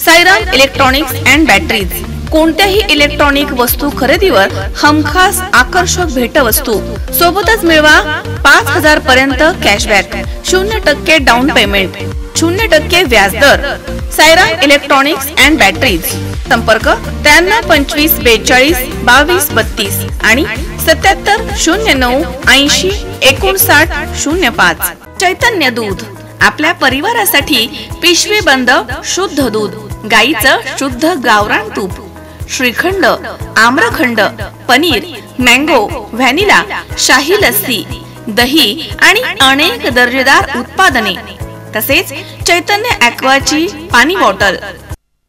Sairam electronics and batteries कोणत्याही electronic वस्तू खरेदीवर हमखास आकर्षक भेटवस्तू सोबतच मिळवा 5000 पर्यंत कॅशबॅक, 0% डाऊन पेमेंट, 0% व्याजदर। साईराम इलेक्ट्रॉनिक्स अँड बॅटरीज, संपर्क 93 25 42 22 32 आणि 77 09 80 59 05। चैतन्य दूध, आपल्या परिवारासाठी पिशवी बंद शुद्ध दूध, गाईचं शुद्ध गावरान तूप, श्रीखंड, आम्रखंड, पनीर, मँगो, व्हॅनिला, शाही लस्सी, दही आणि अनेक दर्जेदार उत्पादने, तसेच चैतन्य ॲक्वाची पाणी बॉटल।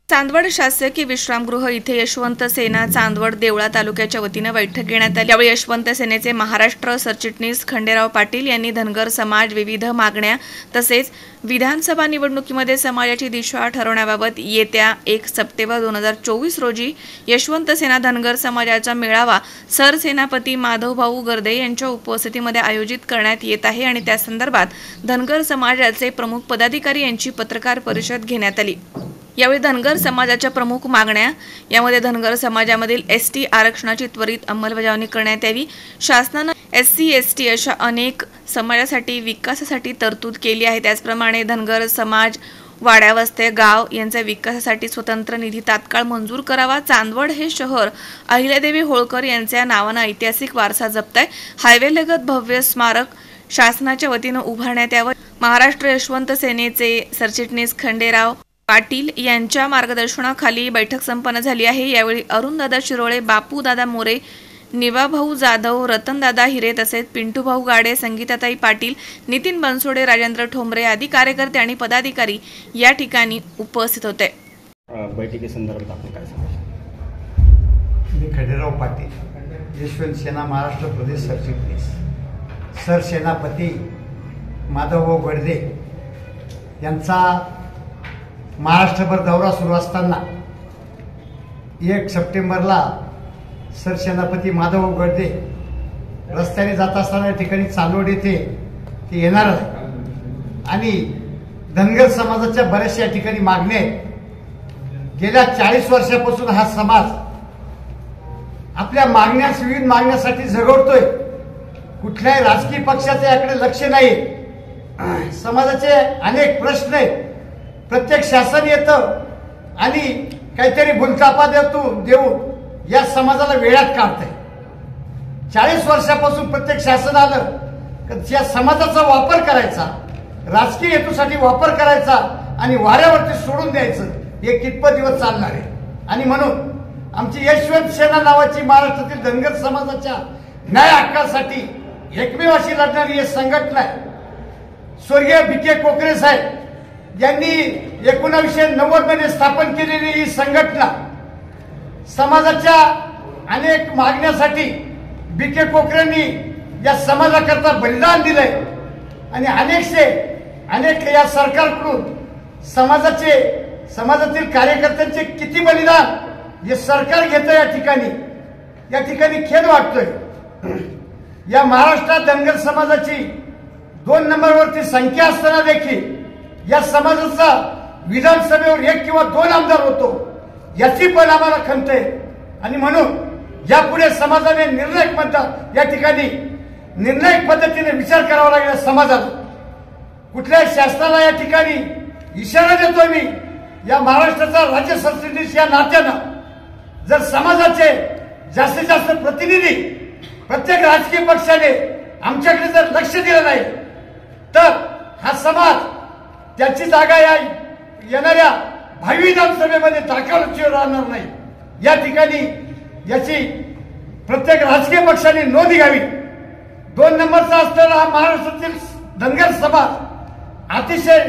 चांदवड शासकीय विश्रामगृह इथे यशवंत सेना चांदवड देवळा तालुक्याच्या वतीने बैठक घेण्यात आली। यावेळी यशवंत सेनेचे महाराष्ट्र सरचिटणीस खंडेराव पाटील यांनी धनगर समाज विविध मागण्या तसेच विधानसभा निवडणुकीमध्ये समाजाची दिशा ठरवण्याबाबत येत्या 1 सप्टेंबर 2024 रोजी यशवंत सेना धनगर समाजाचा मेळावा सरसेनापती माधवभाऊ गर्दे यांच्या उपस्थितीमध्ये आयोजित करण्यात येत आहे आणि त्या संदर्भात धनगर समाजाचे प्रमुख पदाधिकारी यांची पत्रकार परिषद घेण्यात आली। यावेळी धनगर समाजाच्या प्रमुख मागण्या, यामध्ये धनगर समाजामधील एसटी आरक्षणाची त्वरित अंमलबजावणी करण्यात यावी, शासनाने एससी एसटी अशा अनेक समाजासाठी विकासासाठी तरतूद केली आहे, त्याचप्रमाणे धनगर समाज वाड्या वस्त्या गाव यांच्या विकासासाठी स्वतंत्र निधी तात्काळ मंजूर करावा। चांदवड हे शहर अहिल्यादेवी होळकर यांच्या नावाने ऐतिहासिक वारसा जपत आहे, हायवेलगत भव्य स्मारक शासनाच्या वतीने उभारण्यात यावे। महाराष्ट्र यशवंत सेनेचे सरचिटणीस खंडेराव पाटील यांच्या मार्गदर्शनाखाली बैठक संपन्न झाली आहे। यावेळी अरुणदादा शिरोळे, बापूदादा मोरे, निवाभाऊ जाधव, रतनदादा हिरे तसेच पिंटूभाऊ गाडे, संगीताताई पाटील, नितीन बनसोडे, राजेंद्र ठोंबरे आदी कार्यकर्ते आणि पदाधिकारी या ठिकाणी उपस्थित होते। बैठकीसंदर्भात आपण काय सांगाल? मी खंडेराव पाटील, यशवंत सेना महाराष्ट्र प्रदेश सरचिटणीस, सरसेनापती माधवभाऊ गर्दे यांचा महाराष्ट्रभर दौरा सुरू असताना 1 सप्टेंबरला सरसेनापती माधवभाऊ गर्दे रस्त्याने जात असताना या ठिकाणी चांदवड येथे ते येणार आहे आणि धनगर समाजाच्या बऱ्याचशा या ठिकाणी मागण्या आहेत। गेल्या 40 वर्षापासून हा समाज आपल्या विविध मागण्यासाठी झगडतोय। कुठल्याही राजकीय पक्षाचे याकडे लक्ष नाही। समाजाचे अनेक प्रश्न आहेत, प्रत्येक शासन येतं आणि काहीतरी भूलथापा देऊन या समाजाला वेळात काढतंय। 40 वर्षापासून प्रत्येक शासन आलं की या समाजाचा वापर करायचा, राजकीय हेतूसाठी वापर करायचा आणि वाऱ्यावरती सोडून द्यायचं, हे कितपत दिवस चालणार आहे। आणि म्हणून आमची यशवंत सेना नावाची महाराष्ट्रातील धनगर समाजाच्या न्याय हक्कासाठी एकमेव अशी लढणारी संघटना आहे। स्वर्गीय बी.के. कोकरे साहेब यांनी 1990 मध्ये स्थापन केलेली ही संघटना समाजाच्या अनेक मागण्यासाठी बी.के. कोकरेंनी या समाजाकरता बलिदान दिलंय आणि अनेक या सरकारकडून समाजातील कार्यकर्त्यांचे किती बलिदान हे सरकार घेतं या ठिकाणी खेद वाटतोय। या महाराष्ट्रात धनगर समाजाची 2 नंबरवरती संख्या असताना देखील या समाजाचा विधानसभेवर 1 किंवा 2 आमदार होतो, याची पण आम्हाला खंत आहे। आणि म्हणून यापुढे समाजाने या ठिकाणी निर्णायक पद्धतीने विचार करावा लागेल। समाजाला कुठल्या शासनाला या ठिकाणी इशारा देतोय मी, या महाराष्ट्राचा राज्य सरचिटणीस या नात्यानं जर समाजाचे जास्तीत जास्त प्रतिनिधी प्रत्येक राजकीय पक्षाने आमच्याकडे जर लक्ष दिलं नाही तर हा समाज त्याची जागा या येणाऱ्या भावी विधानसभेमध्ये दाखल राहणार नाही। या ठिकाणी याची प्रत्येक राजकीय पक्षाने नोंद घ्यावी। 2 नंबरचा असलेला हा महाराष्ट्रातील धनगर समाज अतिशय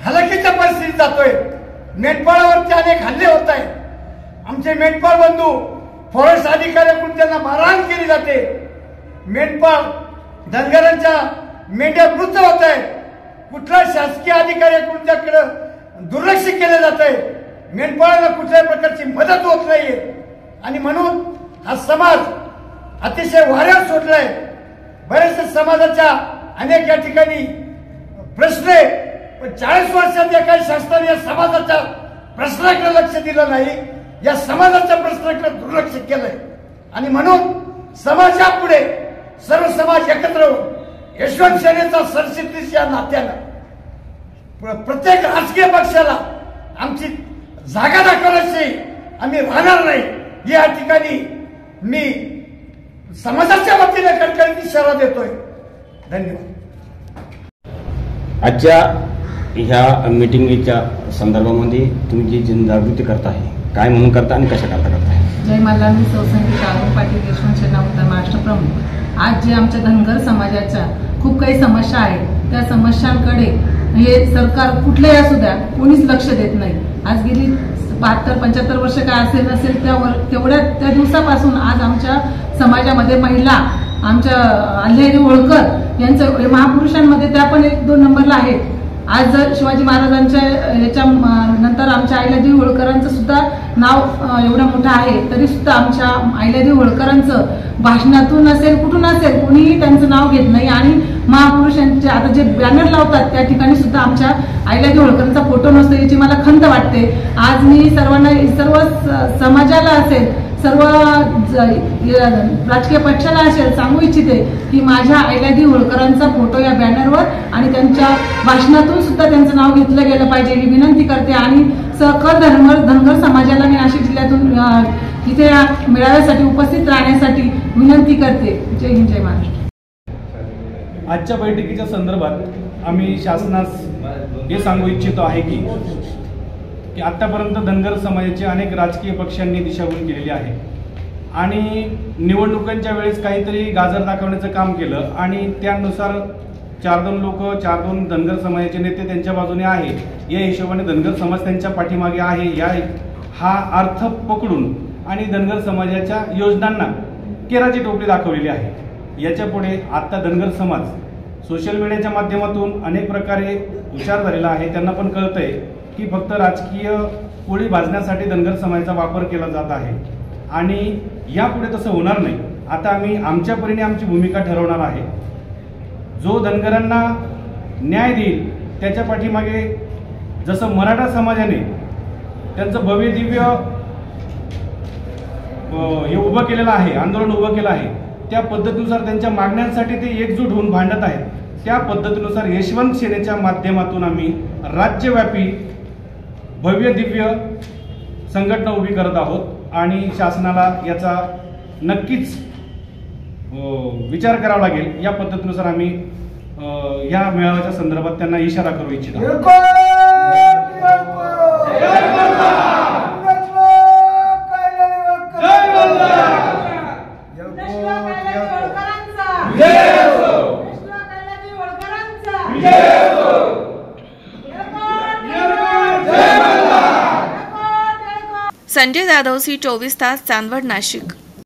हलाखीच्या परिस्थितीत जातोय। मेंढपाळावरती अनेक हल्ले होत आहेत। आमचे मेंढपाळ बंधू फॉरेस्ट अधिकाऱ्यांकडून त्यांना मारहाण केली जाते। मेंढपाळ धनगरांच्या मेंढ्या मृत होत आहेत। कुठल्या शासकीय अधिकाऱ्याकडून त्याकडे दुर्लक्ष केलं जात आहे। मेंढपाळाला कुठल्याही प्रकारची मदत होत नाहीये आणि म्हणून हा समाज अतिशय वाऱ्यावर सोडलाय। बरेचसे समाजाच्या अनेक या ठिकाणी प्रश्न आहे, पण 40 वर्षात एका शासनाने या समाजाच्या प्रश्नाकडे लक्ष दिलं नाही, या समाजाच्या प्रश्नाकडे दुर्लक्ष केलंय. आणि म्हणून समाजापुढे सर्व समाज एकत्र होऊन यशवंत सेनेचा सरचिटणीस या नात्यानं प्रत्येक राजकीय पक्षाला आमची जागा दाखवण्याची आम्ही राहणार नाही. या ठिकाणी मी समाजाच्या वतीने कणकणीत इशारा देतोय. धन्यवाद. आजच्या ह्या मीटिंगच्या संदर्भामध्ये तुम्ही जी जनजागृती करताय, काय म्हणून करता आणि कशा करता करताय? जय मल्हार. मी सौसंगी अरुण पाटील, यशवंत सेना उत्तर महाराष्ट्र प्रमुख. आज जे आमच्या धनगर समाजाच्या खूप काही समस्या आहेत, त्या समस्यांकडे हे सरकार कुठलेही असू द्या कोणीच लक्ष देत नाही. आज गेली 72-75 वर्ष काय असेल नसेल त्या दिवसापासून आज आमच्या समाजामध्ये महिला, आमच्या अल्लारी होळकर यांचं महापुरुषांमध्ये त्या पण 1-2 नंबरला आहेत. आज जर शिवाजी महाराजांच्या याच्या नंतर आमच्या अहिल्यादेवी होळकरांचं सुद्धा नाव एवढं मोठं आहे, तरी सुद्धा आमच्या अहिल्यादेवी होळकरांचं भाषणातून असेल कुठून असेल कोणीही त्यांचं नाव घेत नाही. आणि महापुरुषांचे आता जे बॅनर लावतात त्या ठिकाणी सुद्धा आमच्या अहिल्यादेवी होळकरांचा फोटो नसतो, याची मला खंत वाटते. आज मी सर्व समाजाला असेल, सर्व राजकीय पक्षाला असेल सांगू इच्छिते की माझ्या अहिल्यादेवी होळकरांचा फोटो या बॅनरवर आणि त्यांच्या भाषणातून सुद्धा त्यांचं नाव घेतलं गेलं पाहिजे ही विनंती करते. आणि सकल धनगर समाजाला मी नाशिक जिल्ह्यातून इथे या मेळाव्यासाठी उपस्थित राहण्यासाठी विनंती करते. जय हिंद, जय महाराष्ट्र. आजच्या बैठकीच्या संदर्भात आम्ही शासनास हे सांगू इच्छितो आहे की आतापर्यंत धनगर समाजाचे अनेक राजकीय पक्षांनी दिशाभूल केलेली आहे आणि निवडणुकांच्या वेळेस काहीतरी गाजर दाखवण्याचं काम केलं आणि त्यानुसार 4-2 धनगर समाजाचे नेते त्यांच्या बाजूने आहे, या हिशोबाने धनगर समाज त्यांच्या पाठीमागे आहे हा अर्थ पकडून आणि धनगर समाजाच्या योजनांना केराची टोपली दाखवलेली आहे. याच्या पुढे आता धनगर समाज सोशल मीडियाच्या माध्यमातून अनेक प्रकारे हुशार झालेला आहे. त्यांना पण कळतंय की फक्त राजकीय पोळी भाजण्यासाठी धनगर समाजाचा वापर केला जात आहे आणि यापुढे तसं होणार नाही. आता आम्ही आमच्या परीने आमची भूमिका ठरवणार आहे. जो धनगरांना न्याय देईल त्याच्या पाठीमागे जसं मराठा समाजाने त्यांचं भव्य दिव्य हे उभं केलेलं आहे, आंदोलन उभं केलं आहे, त्या पद्धतीनुसार त्यांच्या मागण्यांसाठी ते एकजूट होऊन भांडत आहेत. त्या पद्धतीनुसार यशवंत सेनेच्या माध्यमातून आम्ही राज्यव्यापी भव्य दिव्य संघटना उभी करत आहोत आणि शासनाला याचा नक्कीच विचार करावा लागेल. या पद्धतीनुसार आम्ही या मेळाव्याच्या संदर्भात त्यांना इशारा करू इच्छित आहोत. संजय जाधव, C24 तास, चांदवड, नाशिक.